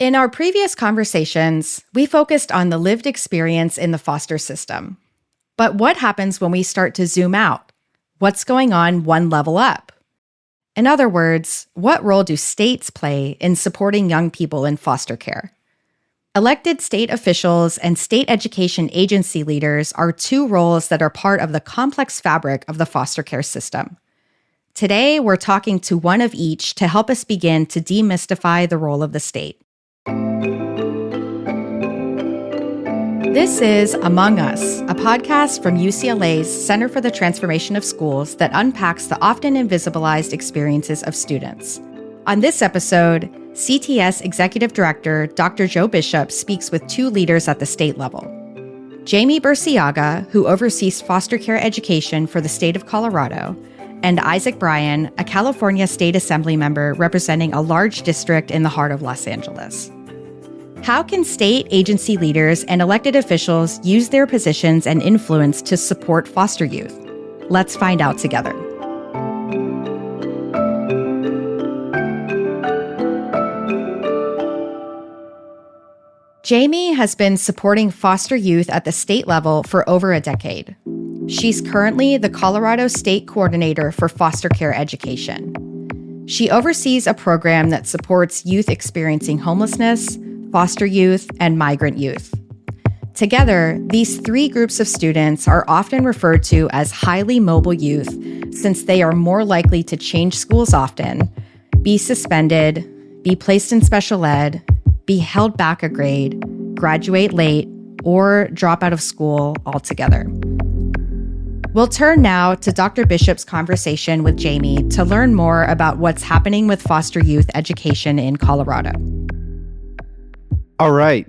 In our previous conversations, we focused on the lived experience in the foster system. But what happens when we start to zoom out? What's going on one level up? In other words, what role do states play in supporting young people in foster care? Elected state officials and state education agency leaders are two roles that are part of the complex fabric of the foster care system. Today, we're talking to one of each to help us begin to demystify the role of the state. This is Among Us, a podcast from UCLA's Center for the Transformation of Schools that unpacks the often invisibilized experiences of students. On this episode, CTS Executive Director Dr. Joe Bishop speaks with two leaders at the state level. Jamie Burciaga, who oversees foster care education for the state of Colorado, and Isaac Bryan, a California State Assemblymember representing a large district in the heart of Los Angeles. How can state agency leaders and elected officials use their positions and influence to support foster youth? Let's find out together. Jamie has been supporting foster youth at the state level for over a decade. She's currently the Colorado State Coordinator for Foster Care Education. She oversees a program that supports youth experiencing homelessness, foster youth, and migrant youth. Together, these three groups of students are often referred to as highly mobile youth since they are more likely to change schools often, be suspended, be placed in special ed, be held back a grade, graduate late, or drop out of school altogether. We'll turn now to Dr. Bishop's conversation with Jamie to learn more about what's happening with foster youth education in Colorado. All right,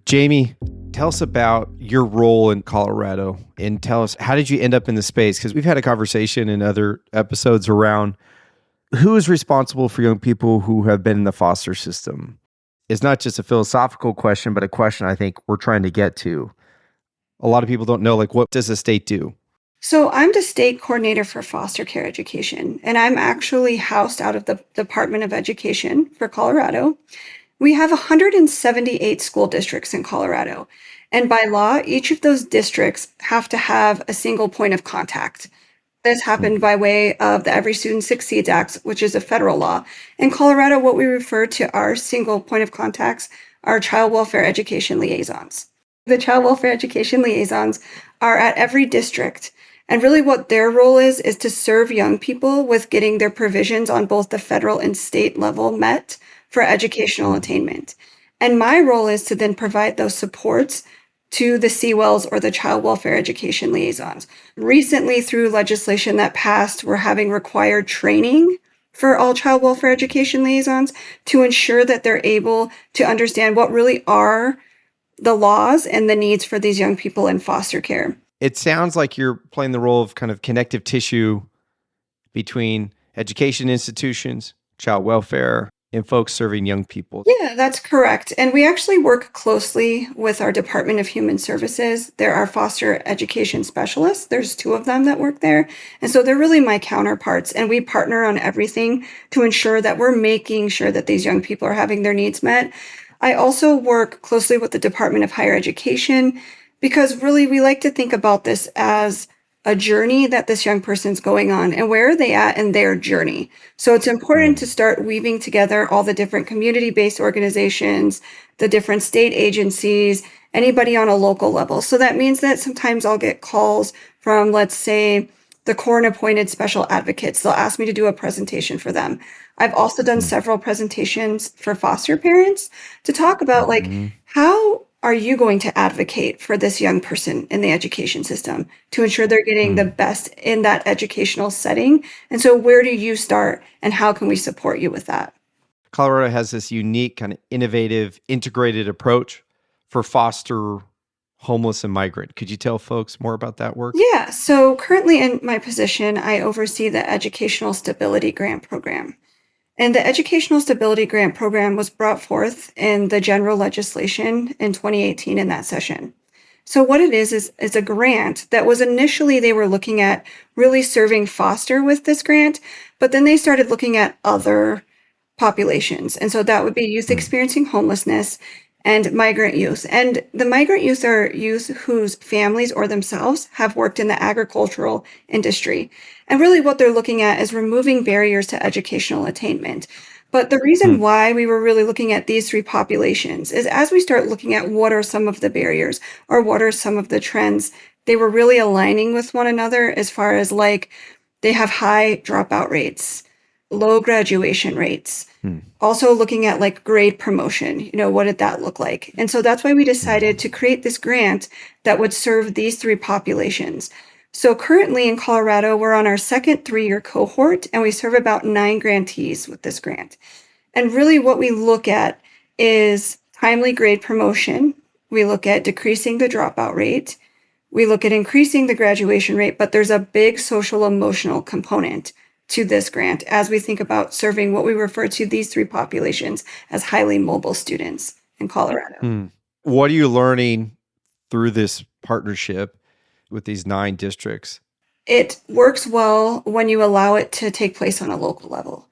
Jamie, tell us about your role in Colorado and tell us, how did you end up in the space? Because we've had a conversation in other episodes around who is responsible for young people who have been in the foster system. It's not just a philosophical question, but a question I think we're trying to get to. A lot of people don't know, what does the state do? So I'm the state coordinator for foster care education, and I'm actually housed out of the Department of Education for Colorado. We have 178 school districts in Colorado, and by law, each of those districts have to have a single point of contact. This happened by way of the Every Student Succeeds Act, which is a federal law. In Colorado, what we refer to our single point of contacts are child welfare education liaisons. The child welfare education liaisons are at every district, and really what their role is to serve young people with getting their provisions on both the federal and state level met for educational attainment. And my role is to then provide those supports to the CWELs or the child welfare education liaisons. Recently, through legislation that passed, we're having required training for all child welfare education liaisons to ensure that they're able to understand what really are the laws and the needs for these young people in foster care. It sounds like you're playing the role of kind of connective tissue between education institutions, child welfare, and folks serving young people. Yeah, that's correct. And we actually work closely with our Department of Human Services. There are foster education specialists. There's two of them that work there. And so they're really my counterparts. And we partner on everything to ensure that we're making sure that these young people are having their needs met. I also work closely with the Department of Higher Education because really we like to think about this as a journey that this young person's going on and where are they at in their journey. So it's important to start weaving together all the different community-based organizations, the different state agencies, anybody on a local level. So that means that sometimes I'll get calls from, let's say, the court-appointed special advocates. They'll ask me to do a presentation for them. I've also done several presentations for foster parents to talk about how are you going to advocate for this young person in the education system to ensure they're getting the best in that educational setting? And so where do you start and how can we support you with that? Colorado has this unique kind of innovative, integrated approach for foster, homeless, and migrant. Could you tell folks more about that work? Yeah, so currently in my position, I oversee the Educational Stability Grant Program. And the Educational Stability Grant Program was brought forth in the general legislation in 2018 in that session. So what it is a grant that was initially they were looking at really serving foster with this grant, but then they started looking at other populations. And so that would be youth experiencing homelessness and migrant youth. And the migrant youth are youth whose families or themselves have worked in the agricultural industry. And really what they're looking at is removing barriers to educational attainment. But the reason why we were really looking at these three populations is as we start looking at what are some of the barriers or what are some of the trends, they were really aligning with one another as far as like they have high dropout rates, low graduation rates. Also looking at like grade promotion, what did that look like? And so that's why we decided to create this grant that would serve these three populations. So currently in Colorado, we're on our second 3-year cohort, and we serve about 9 grantees with this grant. And really what we look at is timely grade promotion. We look at decreasing the dropout rate. We look at increasing the graduation rate, but there's a big social emotional component to this grant as we think about serving what we refer to these three populations as highly mobile students in Colorado. What are you learning through this partnership with these 9 districts? It works well when you allow it to take place on a local level.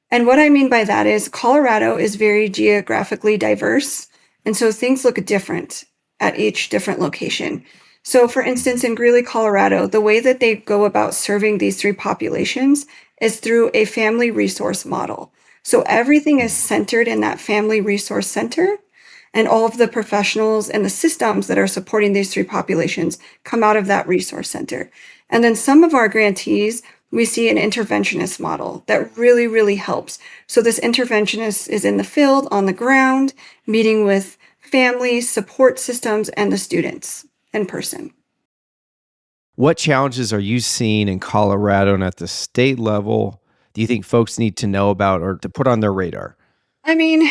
And what I mean by that is Colorado is very geographically diverse. And so things look different at each different location. So for instance, in Greeley, Colorado, the way that they go about serving these three populations is through a family resource model. So everything is centered in that family resource center, and all of the professionals and the systems that are supporting these three populations come out of that resource center. And then some of our grantees, we see an interventionist model that really, really helps. So this interventionist is in the field, on the ground, meeting with families, support systems, and the students in person. What challenges are you seeing in Colorado and at the state level do you think folks need to know about or to put on their radar? I mean,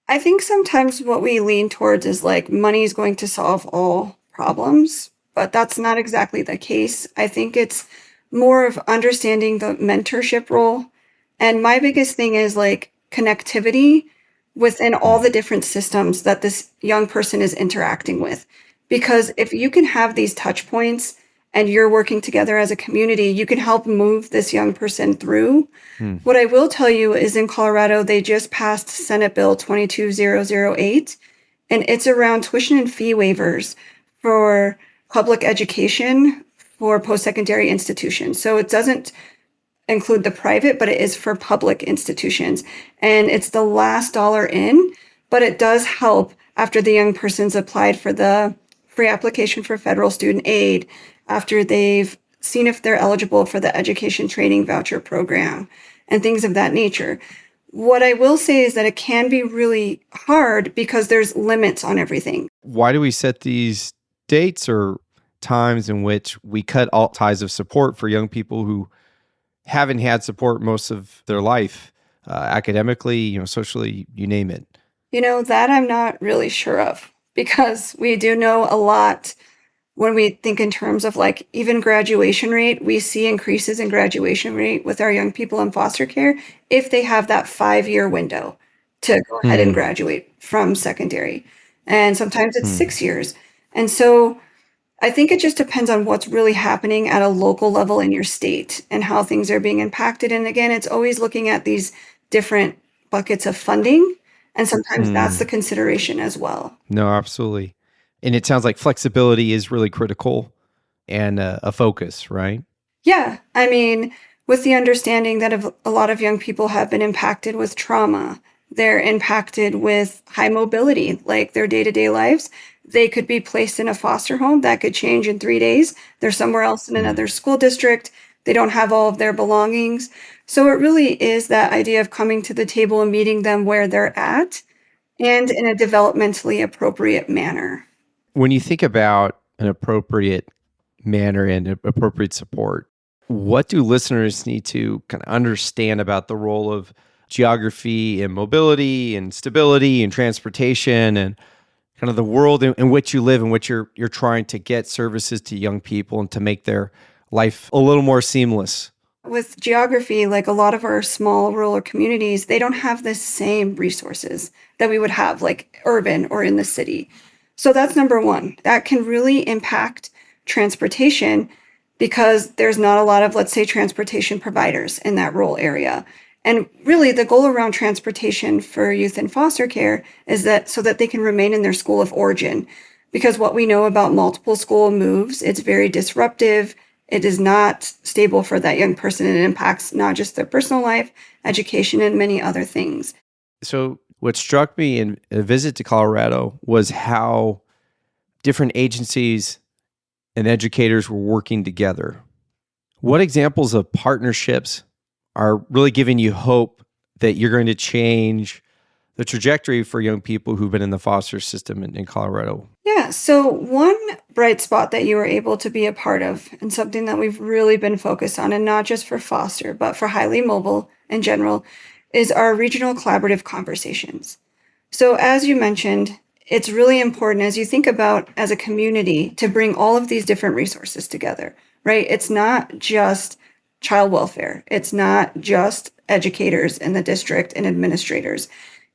I think sometimes what we lean towards is like money is going to solve all problems, but that's not exactly the case. I think it's more of understanding the mentorship role. And my biggest thing is like connectivity within all the different systems that this young person is interacting with. Because if you can have these touch points and you're working together as a community, you can help move this young person through. What I will tell you is in Colorado, they just passed Senate Bill 22008, and it's around tuition and fee waivers for public education for post-secondary institutions. So it doesn't include the private, but it is for public institutions. And it's the last dollar in, but it does help after the young person's applied for the free application for federal student aid, after they've seen if they're eligible for the education training voucher program and things of that nature. What I will say is that it can be really hard because there's limits on everything. Why do we set these dates or times in which we cut all ties of support for young people who haven't had support most of their life, academically, socially, you name it? That I'm not really sure of, because we do know a lot when we think in terms of like even graduation rate. We see increases in graduation rate with our young people in foster care if they have that 5-year window to go ahead and graduate from secondary. And sometimes it's 6 years. And so I think it just depends on what's really happening at a local level in your state and how things are being impacted. And again, it's always looking at these different buckets of funding. And sometimes that's the consideration as well. No, absolutely. And it sounds like flexibility is really critical and a focus, right? Yeah. I mean, with the understanding that a lot of young people have been impacted with trauma, they're impacted with high mobility, like their day-to-day lives. They could be placed in a foster home that could change in 3 days. They're somewhere else in another school district. They don't have all of their belongings. So it really is that idea of coming to the table and meeting them where they're at and in a developmentally appropriate manner. When you think about an appropriate manner and appropriate support, what do listeners need to kind of understand about the role of geography and mobility and stability and transportation and kind of the world in which you live, in which you're trying to get services to young people and to make their life a little more seamless? With geography, like a lot of our small rural communities, they don't have the same resources that we would have like urban or in the city. So that's number one. That can really impact transportation because there's not a lot of, let's say, transportation providers in that rural area. And really, the goal around transportation for youth in foster care is that so that they can remain in their school of origin. Because what we know about multiple school moves, it's very disruptive. It is not stable for that young person. It impacts not just their personal life, education, and many other things. So what struck me in a visit to Colorado was how different agencies and educators were working together. What examples of partnerships are really giving you hope that you're going to change the trajectory for young people who've been in the foster system in Colorado? Yeah, so one bright spot that you were able to be a part of, and something that we've really been focused on, and not just for foster, but for highly mobile in general, is our regional collaborative conversations. So as you mentioned, it's really important as you think about as a community to bring all of these different resources together, right? It's not just child welfare. It's not just educators in the district and administrators.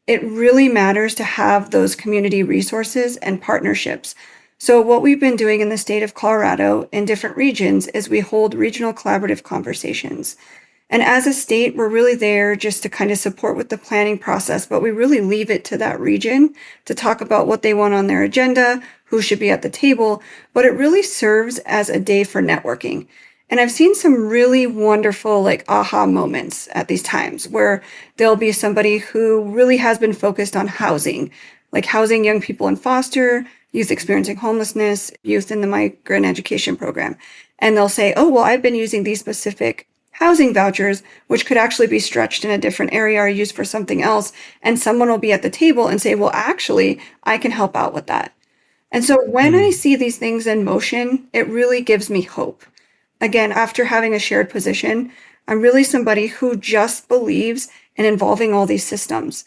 It really matters to have those community resources and partnerships. So what we've been doing in the state of Colorado in different regions is we hold regional collaborative conversations. And as a state, we're really there just to kind of support with the planning process, but we really leave it to that region to talk about what they want on their agenda, who should be at the table, but it really serves as a day for networking. And I've seen some really wonderful aha moments at these times where there'll be somebody who really has been focused on housing, like housing young people in foster, youth experiencing homelessness, youth in the migrant education program. And they'll say, oh, well, I've been using these specific housing vouchers, which could actually be stretched in a different area or used for something else. And someone will be at the table and say, well, actually, I can help out with that. And so when I see these things in motion, it really gives me hope. Again, after having a shared position, I'm really somebody who just believes in involving all these systems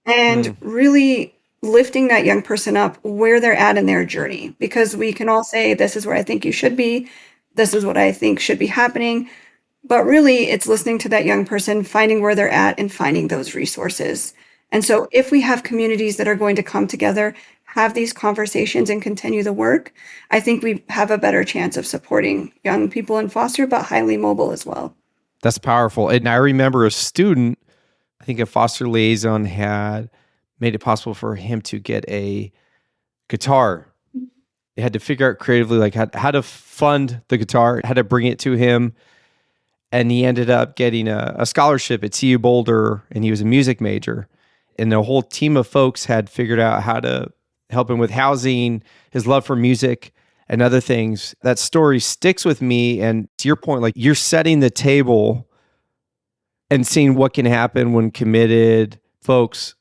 and really lifting that young person up where they're at in their journey. Because we can all say, this is where I think you should be. This is what I think should be happening. But really, it's listening to that young person, finding where they're at and finding those resources. And so if we have communities that are going to come together, have these conversations and continue the work, I think we have a better chance of supporting young people in foster, but highly mobile as well. That's powerful. And I remember a student, I think a foster liaison had made it possible for him to get a guitar. They had to figure out creatively like how to fund the guitar, how to bring it to him. And he ended up getting a scholarship at CU Boulder, and he was a music major. And the whole team of folks had figured out how to help him with housing, his love for music, and other things. That story sticks with me. And to your point, like you're setting the table and seeing what can happen when committed folks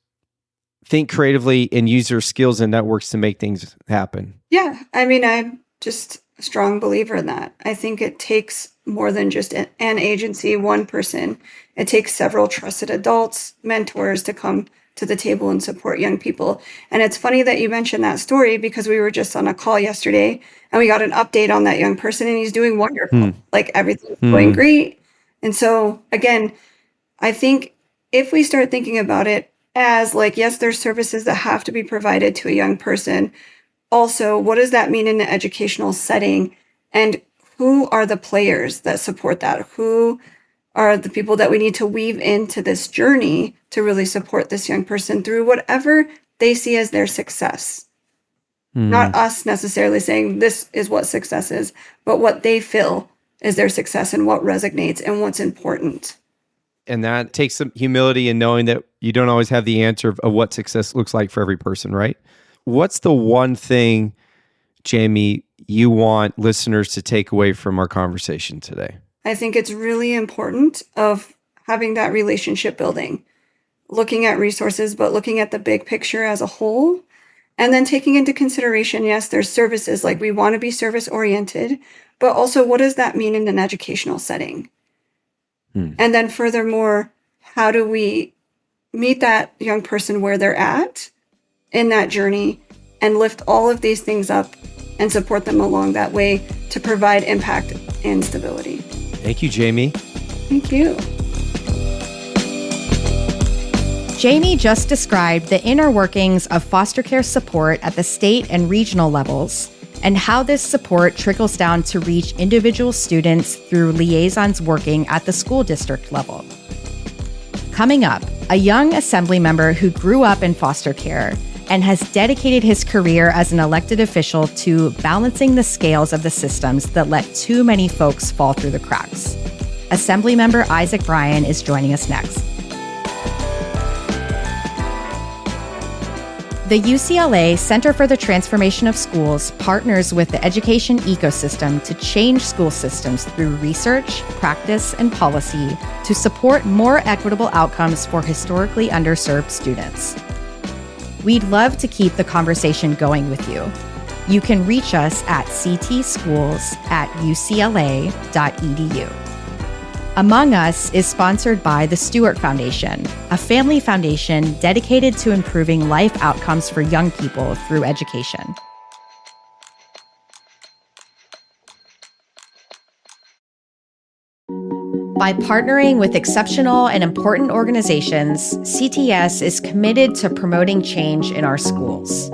think creatively and use their skills and networks to make things happen. Yeah, I mean, I'm just a strong believer in that. I think it takes more than just an agency, one person. It takes several trusted adults, mentors to come to the table and support young people. And it's funny that you mentioned that story because we were just on a call yesterday and we got an update on that young person and he's doing wonderful. Like everything's going great. And so again, I think if we start thinking about it as like, yes, there's services that have to be provided to a young person. Also, what does that mean in an educational setting? And who are the players that support that? Who are the people that we need to weave into this journey to really support this young person through whatever they see as their success? Not us necessarily saying this is what success is, but what they feel is their success and what resonates and what's important. And that takes some humility in knowing that you don't always have the answer of what success looks like for every person, right? What's the one thing, Jamie, you want listeners to take away from our conversation today? I think it's really important of having that relationship building, looking at resources, but looking at the big picture as a whole, and then taking into consideration, yes, there's services, like we want to be service oriented, but also what does that mean in an educational setting? And then furthermore, how do we meet that young person where they're at in that journey and lift all of these things up and support them along that way to provide impact and stability. Thank you, Jamie. Thank you. Jamie just described the inner workings of foster care support at the state and regional levels and how this support trickles down to reach individual students through liaisons working at the school district level. Coming up, a young assembly member who grew up in foster care and has dedicated his career as an elected official to balancing the scales of the systems that let too many folks fall through the cracks. Assemblymember Isaac Bryan is joining us next. The UCLA Center for the Transformation of Schools partners with the education ecosystem to change school systems through research, practice, and policy to support more equitable outcomes for historically underserved students. We'd love to keep the conversation going with you. You can reach us at ctschools@ucla.edu. Among Us is sponsored by the Stewart Foundation, a family foundation dedicated to improving life outcomes for young people through education. By partnering with exceptional and important organizations, CTS is committed to promoting change in our schools.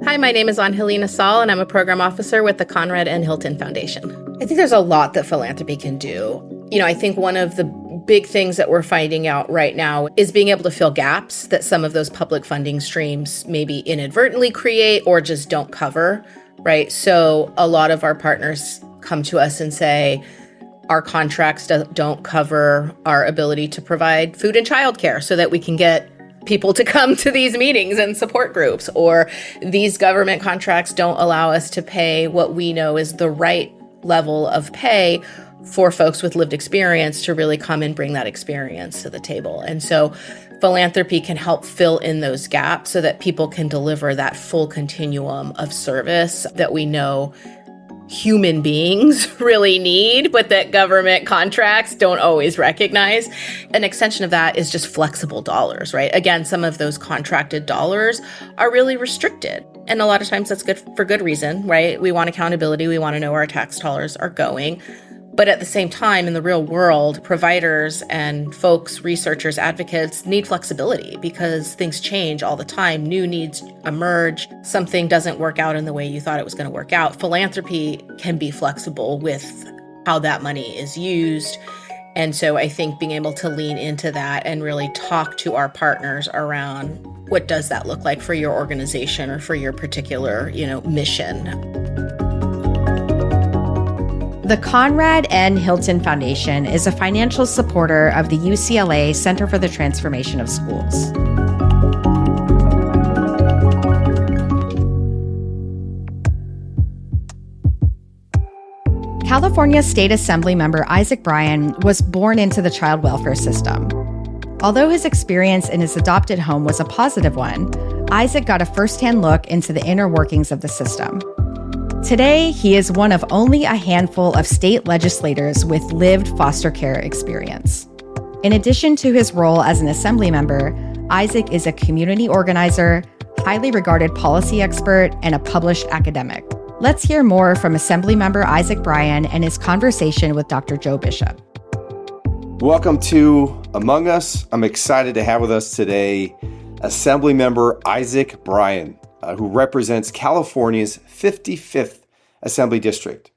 Hi, my name is Angelina Saul, and I'm a program officer with the Conrad and Hilton Foundation. I think there's a lot that philanthropy can do. I think one of the big things that we're finding out right now is being able to fill gaps that some of those public funding streams maybe inadvertently create or just don't cover, right? So a lot of our partners come to us and say, our contracts don't cover our ability to provide food and childcare so that we can get people to come to these meetings and support groups, or these government contracts don't allow us to pay what we know is the right level of pay for folks with lived experience to really come and bring that experience to the table. And so philanthropy can help fill in those gaps so that people can deliver that full continuum of service that we know human beings really need, but that government contracts don't always recognize. An extension of that is just flexible dollars, right? Again, some of those contracted dollars are really restricted. And a lot of times that's good for good reason, right? We want accountability. We want to know where our tax dollars are going. But at the same time, in the real world, providers and folks, researchers, advocates need flexibility because things change all the time. New needs emerge. Something doesn't work out in the way you thought it was going to work out. Philanthropy can be flexible with how that money is used. And so I think being able to lean into that and really talk to our partners around what does that look like for your organization or for your particular, mission. The Conrad N. Hilton Foundation is a financial supporter of the UCLA Center for the Transformation of Schools. California State Assembly member Isaac Bryan was born into the child welfare system. Although his experience in his adopted home was a positive one, Isaac got a firsthand look into the inner workings of the system. Today, he is one of only a handful of state legislators with lived foster care experience. In addition to his role as an assembly member, Isaac is a community organizer, highly regarded policy expert, and a published academic. Let's hear more from Assemblymember Isaac Bryan and his conversation with Dr. Joe Bishop. Welcome to Among Us. I'm excited to have with us today Assemblymember Isaac Bryan, who represents California's 55th Assembly District.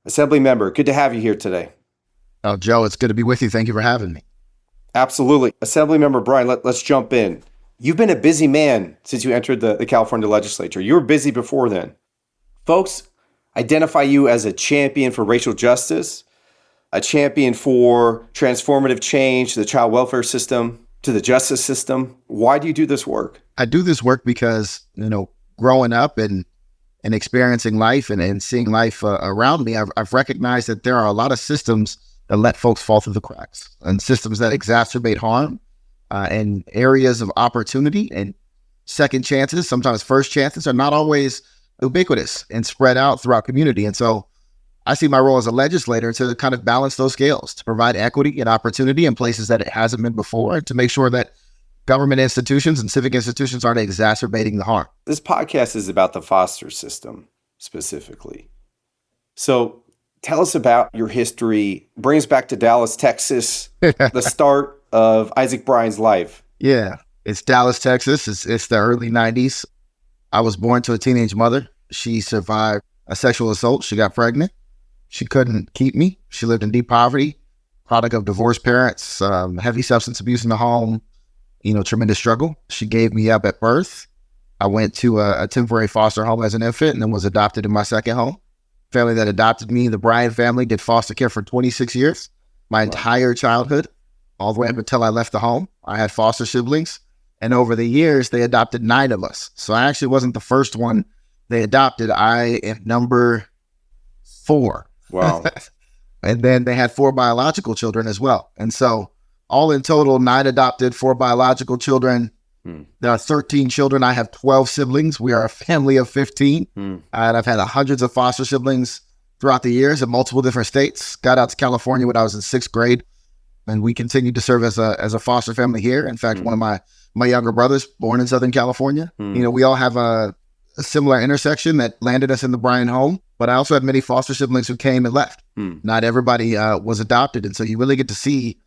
Assemblymember, good to have you here today. Oh, Joe, it's good to be with you. Thank you for having me. Absolutely. Assemblymember Bryan, let's jump in. You've been a busy man since you entered the California legislature. You were busy before then. Folks identify you as a champion for racial justice, a champion for transformative change to the child welfare system, to the justice system. Why do you do this work? I do this work because, growing up and experiencing life and seeing life around me, I've recognized that there are a lot of systems that let folks fall through the cracks, and systems that exacerbate harm and areas of opportunity and second chances, sometimes first chances, are not always ubiquitous and spread out throughout community. And so I see my role as a legislator to kind of balance those scales, to provide equity and opportunity in places that it hasn't been before, and to make sure that government institutions and civic institutions aren't exacerbating the harm. This podcast is about the foster system specifically. So tell us about your history. Bring us back to Dallas, Texas, the start of Isaac Bryan's life. Yeah, it's Dallas, Texas. It's the early 90s. I was born to a teenage mother. She survived a sexual assault. She got pregnant. She couldn't keep me. She lived in deep poverty, product of divorced parents, heavy substance abuse in the home, tremendous struggle. She gave me up at birth. I went to a temporary foster home as an infant and then was adopted in my second home. Family that adopted me, the Bryan family, did foster care for 26 years, my entire childhood, all the way up until I left the home. I had foster siblings, and over the years, they adopted 9 of us. So I actually wasn't the first one they adopted. I am number 4. Wow. And then they had 4 biological children as well. And so all in total, 9 adopted, 4 biological children. There are 13 children. I have 12 siblings. We are a family of 15. And I've had hundreds of foster siblings throughout the years in multiple different states. Got out to California when I was in 6th grade. And we continued to serve as a foster family here. In fact, one of my younger brothers, born in Southern California. We all have a similar intersection that landed us in the Bryan home. But I also had many foster siblings who came and left. Not everybody was adopted. And so you really get to see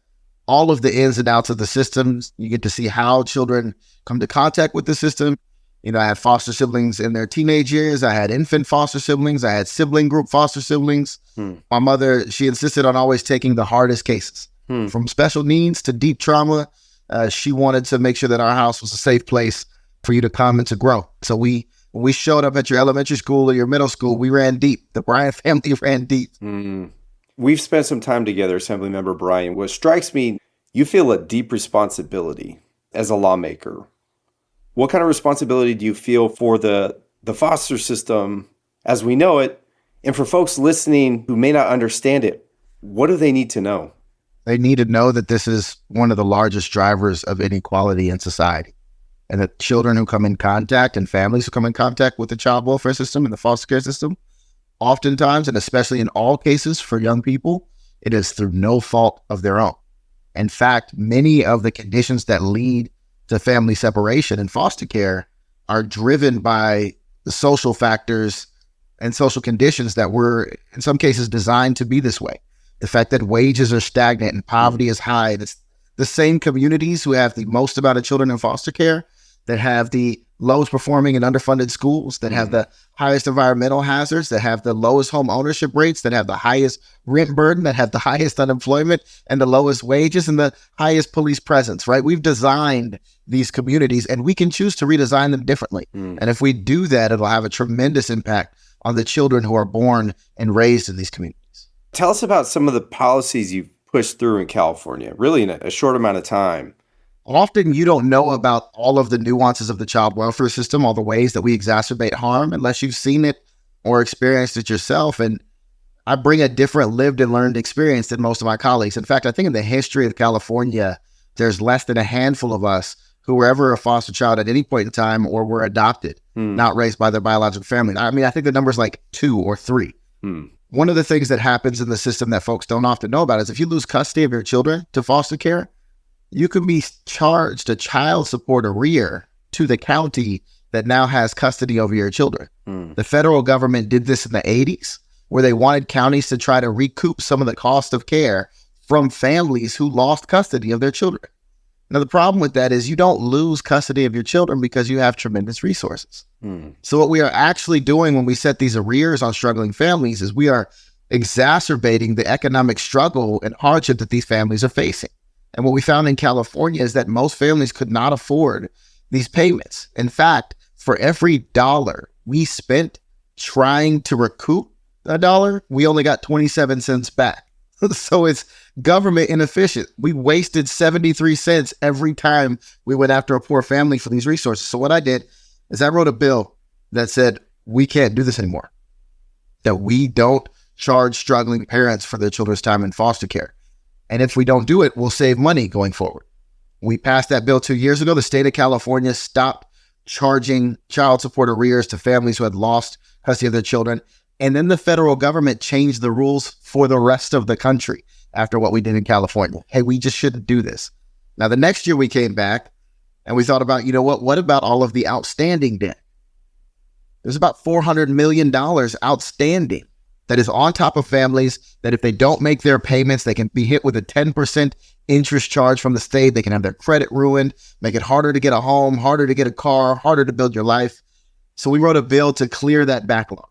all of the ins and outs of the systems. You get to see how children come to contact with the system. I had foster siblings in their teenage years. I had infant foster siblings. I had sibling group foster siblings. My mother, she insisted on always taking the hardest cases. From special needs to deep trauma. She wanted to make sure that our house was a safe place for you to come and to grow. So when we showed up at your elementary school or your middle school, we ran deep. The Bryan family ran deep. We've spent some time together, Assemblymember Bryan. What strikes me, you feel a deep responsibility as a lawmaker. What kind of responsibility do you feel for the foster system as we know it? And for folks listening who may not understand it, what do they need to know? They need to know that this is one of the largest drivers of inequality in society. And that children who come in contact and families who come in contact with the child welfare system and the foster care system, oftentimes, and especially in all cases for young people, it is through no fault of their own. In fact, many of the conditions that lead to family separation in foster care are driven by the social factors and social conditions that were, in some cases, designed to be this way. The fact that wages are stagnant and poverty is high. It's the same communities who have the most amount of children in foster care, that have the lowest performing and underfunded schools, that have the highest environmental hazards, that have the lowest home ownership rates, that have the highest rent burden, that have the highest unemployment and the lowest wages and the highest police presence, right? We've designed these communities and we can choose to redesign them differently. And if we do that, it'll have a tremendous impact on the children who are born and raised in these communities. Tell us about some of the policies you've pushed through in California, really in a short amount of time. Often you don't know about all of the nuances of the child welfare system, all the ways that we exacerbate harm, unless you've seen it or experienced it yourself. And I bring a different lived and learned experience than most of my colleagues. In fact, I think in the history of California, there's less than a handful of us who were ever a foster child at any point in time or were adopted, not raised by their biological family. I mean, I think the number's like 2 or 3. One of the things that happens in the system that folks don't often know about is if you lose custody of your children to foster care, you can be charged a child support arrear to the county that now has custody over your children. The federal government did this in the 80s, where they wanted counties to try to recoup some of the cost of care from families who lost custody of their children. Now, the problem with that is you don't lose custody of your children because you have tremendous resources. So what we are actually doing when we set these arrears on struggling families is we are exacerbating the economic struggle and hardship that these families are facing. And what we found in California is that most families could not afford these payments. In fact, for every dollar we spent trying to recoup a dollar, we only got 27 cents back. So it's government inefficient. We wasted 73 cents every time we went after a poor family for these resources. So what I did is I wrote a bill that said, we can't do this anymore. That we don't charge struggling parents for their children's time in foster care. And if we don't do it, we'll save money going forward. We passed that bill 2 years ago. The state of California stopped charging child support arrears to families who had lost custody of their children. And then the federal government changed the rules for the rest of the country after what we did in California. Hey, we just shouldn't do this. Now, the next year we came back and we thought about, what about all of the outstanding debt? There's about $400 million outstanding that is on top of families that if they don't make their payments, they can be hit with a 10% interest charge from the state. They can have their credit ruined, make it harder to get a home, harder to get a car, harder to build your life. So we wrote a bill to clear that backlog.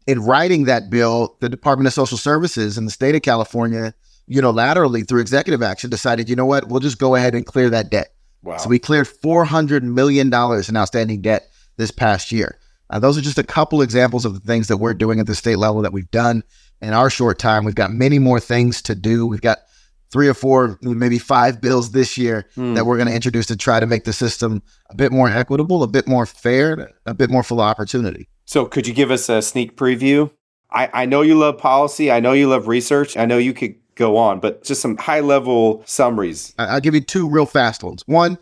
In writing that bill, the Department of Social Services in the state of California, unilaterally through executive action decided, you know what, we'll just go ahead and clear that debt. Wow. So we cleared $400 million in outstanding debt this past year. Those are just a couple examples of the things that we're doing at the state level that we've done in our short time. We've got many more things to do. We've got 3 or 4, maybe 5 bills this year that we're going to introduce to try to make the system a bit more equitable, a bit more fair, a bit more full of opportunity. So could you give us a sneak preview? I know you love policy. I know you love research. I know you could go on, but just some high-level summaries. I'll give you 2 real fast ones. One,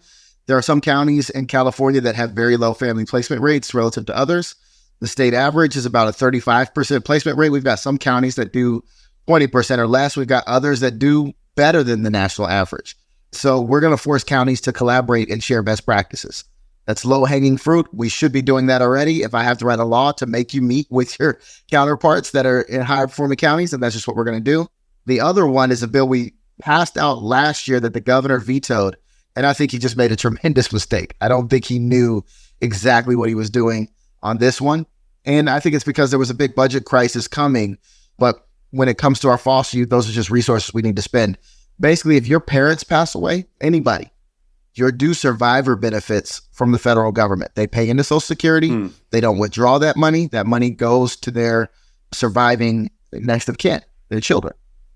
there are some counties in California that have very low family placement rates relative to others. The state average is about a 35% placement rate. We've got some counties that do 20% or less. We've got others that do better than the national average. So we're going to force counties to collaborate and share best practices. That's low-hanging fruit. We should be doing that already. If I have to write a law to make you meet with your counterparts that are in higher-performing counties, then that's just what we're going to do. The other one is a bill we passed out last year that the governor vetoed, and I think he just made a tremendous mistake. I don't think he knew exactly what he was doing on this one, and I think it's because there was a big budget crisis coming, but when it comes to our foster youth, those are just resources we need to spend. Basically, if your parents pass away, anybody, you're due survivor benefits from the federal government. They pay into Social Security. They don't withdraw that money. That money goes to their surviving next of kin, their children,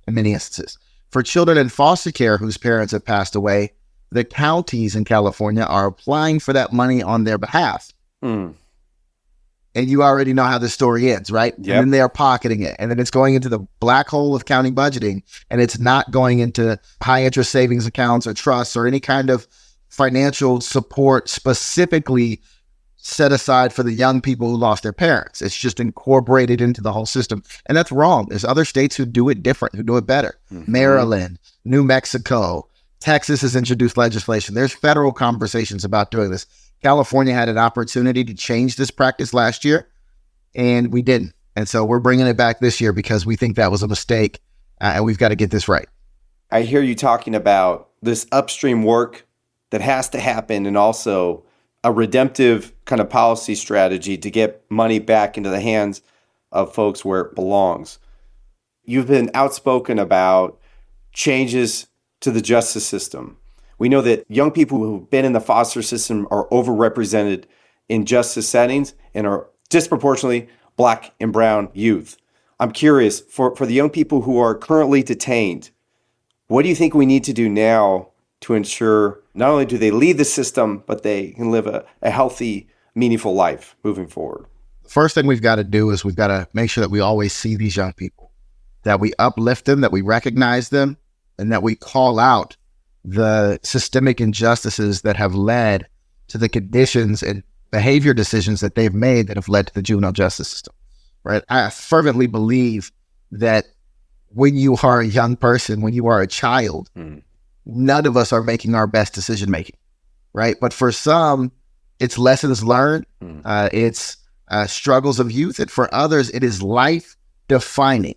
in many instances. For children in foster care whose parents have passed away, the counties in California are applying for that money on their behalf. And you already know how the story ends, right? Yep. And then they are pocketing it. And then it's going into the black hole of county budgeting. And it's not going into high interest savings accounts or trusts or any kind of financial support specifically set aside for the young people who lost their parents. It's just incorporated into the whole system. And that's wrong. There's other states who do it different, who do it better. Maryland, New Mexico, Texas has introduced legislation. There's federal conversations about doing this. California had an opportunity to change this practice last year, and we didn't. And so we're bringing it back this year because we think that was a mistake, and we've got to get this right. I hear you talking about this upstream work that has to happen and also a redemptive kind of policy strategy to get money back into the hands of folks where it belongs. You've been outspoken about changes to the justice system. We know that young people who've been in the foster system are overrepresented in justice settings and are disproportionately Black and brown youth. I'm curious, for the young people who are currently detained, what do you think we need to do now to ensure not only do they leave the system, but they can live a healthy, meaningful life moving forward? The first thing we've got to do is we've got to make sure that we always see these young people, that we uplift them, that we recognize them, and that we call out the systemic injustices that have led to the conditions and behavior decisions that they've made that have led to the juvenile justice system, right? I fervently believe that when you are a young person, when you are a child, none of us are making our best decision-making, right? But for some, it's lessons learned, it's struggles of youth, and for others, it is life-defining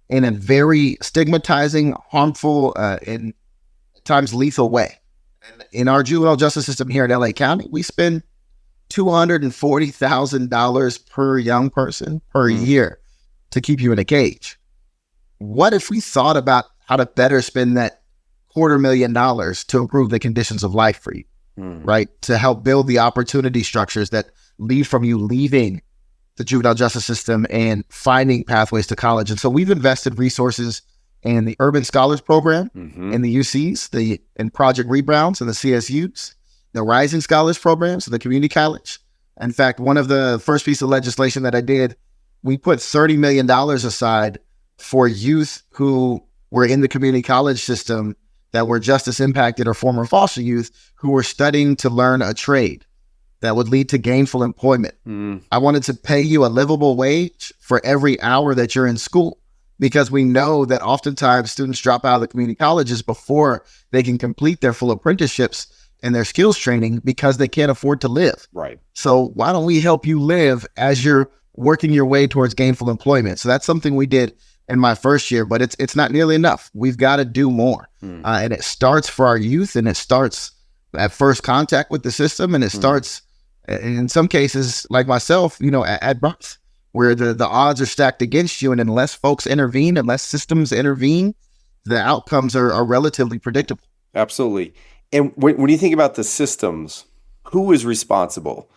in a very stigmatizing, harmful, and at times lethal way. And in our juvenile justice system here in LA County, we spend $240,000 per young person per year to keep you in a cage. What if we thought about how to better spend that $250,000 to improve the conditions of life for you, right? To help build the opportunity structures that lead from you leaving the juvenile justice system and finding pathways to college. And so we've invested resources in the Urban Scholars Program, in the UCs, in Project Rebounds and the CSUs, the Rising Scholars Programs, the community college. In fact, one of the first piece of legislation that I did, we put $30 million aside for youth who were in the community college system that were justice impacted or former foster youth who were studying to learn a trade that would lead to gainful employment. I wanted to pay you a livable wage for every hour that you're in school, because we know that oftentimes students drop out of the community colleges before they can complete their full apprenticeships and their skills training because they can't afford to live. Right. So why don't we help you live as you're working your way towards gainful employment? So that's something we did in my first year, but it's not nearly enough. We've got to do more. And it starts for our youth, and it starts at first contact with the system, and it starts in some cases, like myself, at birth, where the odds are stacked against you. And unless folks intervene, unless systems intervene, the outcomes are relatively predictable. Absolutely. And when you think about the systems, who is responsible?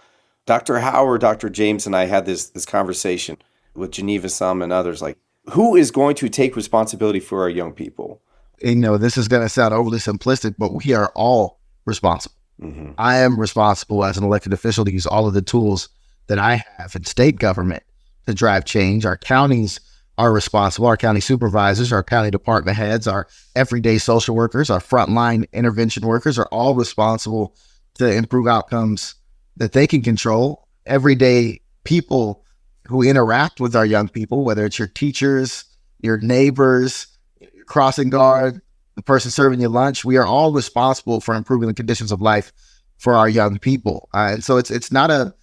Dr. Howard, Dr. James, and I had this conversation with Geneva Sum and others, like, who is going to take responsibility for our young people? This is going to sound overly simplistic, but we are all responsible. Mm-hmm. I am responsible as an elected official to use all of the tools that I have in state government to drive change. Our counties are responsible. Our county supervisors, our county department heads, our everyday social workers, our frontline intervention workers are all responsible to improve outcomes that they can control. Everyday people who interact with our young people, whether it's your teachers, your neighbors, your crossing guard, the person serving you lunch, we are all responsible for improving the conditions of life for our young people. And so it's not a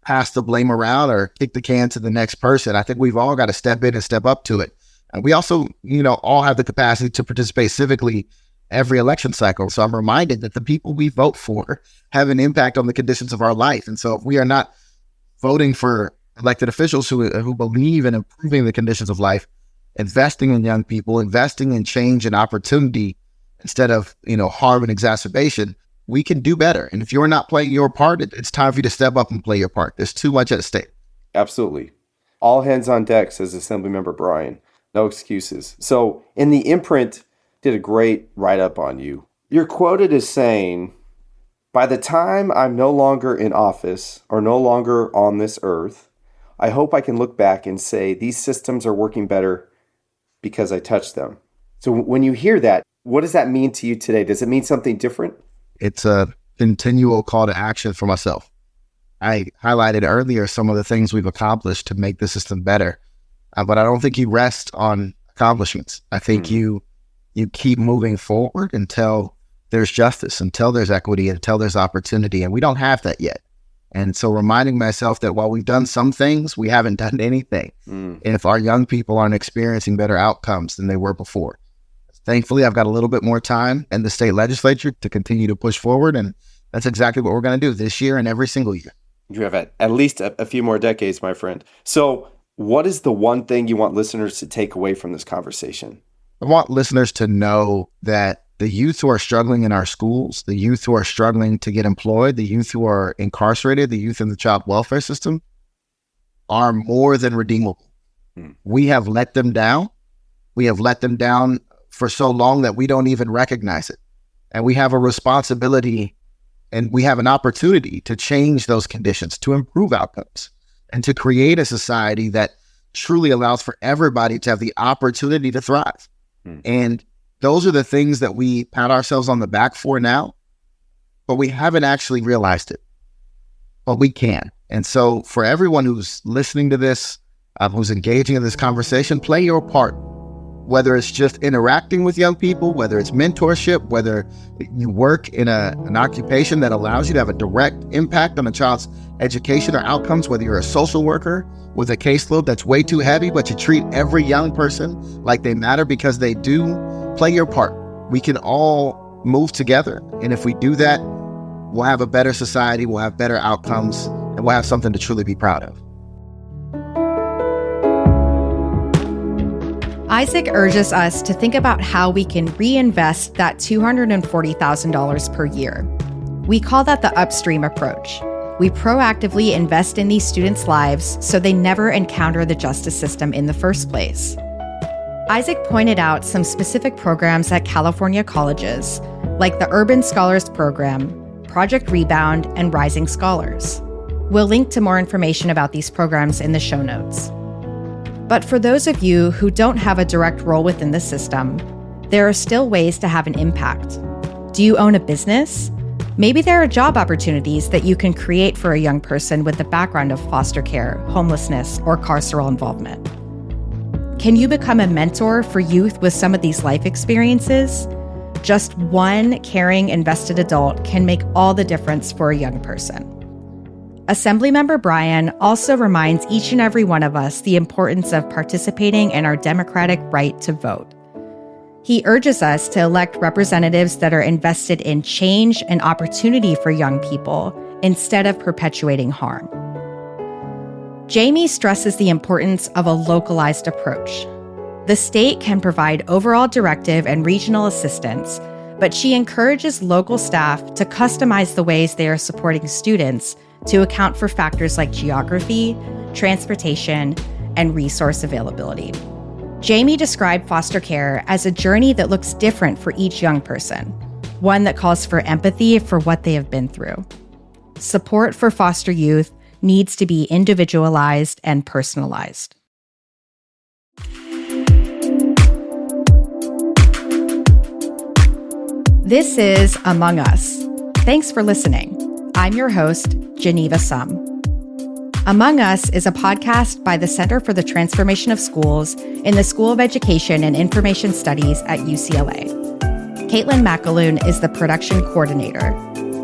pass the blame around or kick the can to the next person. I think we've all got to step in and step up to it. And we also, all have the capacity to participate civically every election cycle. So I'm reminded that the people we vote for have an impact on the conditions of our life. And so if we are not voting for elected officials who believe in improving the conditions of life, investing in young people, investing in change and opportunity instead of, harm and exacerbation, we can do better. And if you're not playing your part, it's time for you to step up and play your part. There's too much at stake. Absolutely. All hands on deck, says Assemblymember Bryan. No excuses. So in the imprint, did a great write-up on you. You're quoted as saying, "By the time I'm no longer in office or no longer on this earth, I hope I can look back and say these systems are working better because I touched them." So when you hear that, what does that mean to you today? Does it mean something different? It's a continual call to action for myself. I highlighted earlier some of the things we've accomplished to make the system better, but I don't think you rest on accomplishments. I think you keep moving forward until there's justice, until there's equity, until there's opportunity, and we don't have that yet. And so reminding myself that while we've done some things, we haven't done anything if our young people aren't experiencing better outcomes than they were before. Thankfully, I've got a little bit more time in the state legislature to continue to push forward, and that's exactly what we're going to do this year and every single year. You have at least a few more decades, my friend. So what is the one thing you want listeners to take away from this conversation? I want listeners to know that the youth who are struggling in our schools, the youth who are struggling to get employed, the youth who are incarcerated, the youth in the child welfare system are more than redeemable. We have let them down. We have let them down for so long that we don't even recognize it. And we have a responsibility and we have an opportunity to change those conditions, to improve outcomes, and to create a society that truly allows for everybody to have the opportunity to thrive. And those are the things that we pat ourselves on the back for now, but we haven't actually realized it. But we can. And so for everyone who's listening to this, who's engaging in this conversation, play your part. Whether it's just interacting with young people, whether it's mentorship, whether you work in an occupation that allows you to have a direct impact on a child's education or outcomes, whether you're a social worker with a caseload that's way too heavy, but you treat every young person like they matter because they do, play your part. We can all move together. And if we do that, we'll have a better society, we'll have better outcomes, and we'll have something to truly be proud of. Isaac urges us to think about how we can reinvest that $240,000 per year. We call that the upstream approach. We proactively invest in these students' lives so they never encounter the justice system in the first place. Isaac pointed out some specific programs at California colleges, like the Urban Scholars Program, Project Rebound, and Rising Scholars. We'll link to more information about these programs in the show notes. But for those of you who don't have a direct role within the system, there are still ways to have an impact. Do you own a business? Maybe there are job opportunities that you can create for a young person with a background of foster care, homelessness, or carceral involvement. Can you become a mentor for youth with some of these life experiences? Just one caring, invested adult can make all the difference for a young person. Assemblymember Bryan also reminds each and every one of us the importance of participating in our democratic right to vote. He urges us to elect representatives that are invested in change and opportunity for young people instead of perpetuating harm. Jamie stresses the importance of a localized approach. The state can provide overall directive and regional assistance, but she encourages local staff to customize the ways they are supporting students to account for factors like geography, transportation, and resource availability. Jamie described foster care as a journey that looks different for each young person, one that calls for empathy for what they have been through. Support for foster youth needs to be individualized and personalized. This is Among Us. Thanks for listening. I'm your host, Geneva Sum. Among Us is a podcast by the Center for the Transformation of Schools in the School of Education and Information Studies at UCLA. Caitlin McAloon is the production coordinator.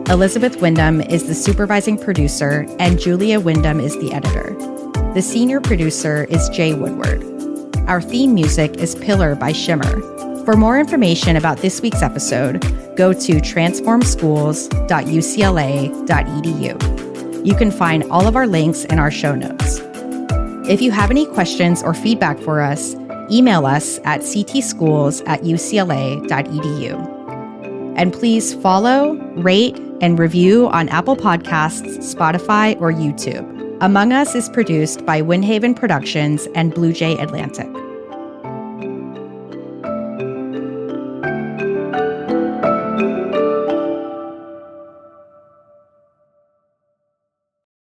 Elizabeth Wyndham is the supervising producer, and Julia Wyndham is the editor. The senior producer is Jay Woodward. Our theme music is Pillar by Shimmer. For more information about this week's episode, go to transformschools.ucla.edu. You can find all of our links in our show notes. If you have any questions or feedback for us, email us at ctschools@ucla.edu. And please follow, rate, and review on Apple Podcasts, Spotify, or YouTube. Among Us is produced by Windhaven Productions and Blue Jay Atlantic.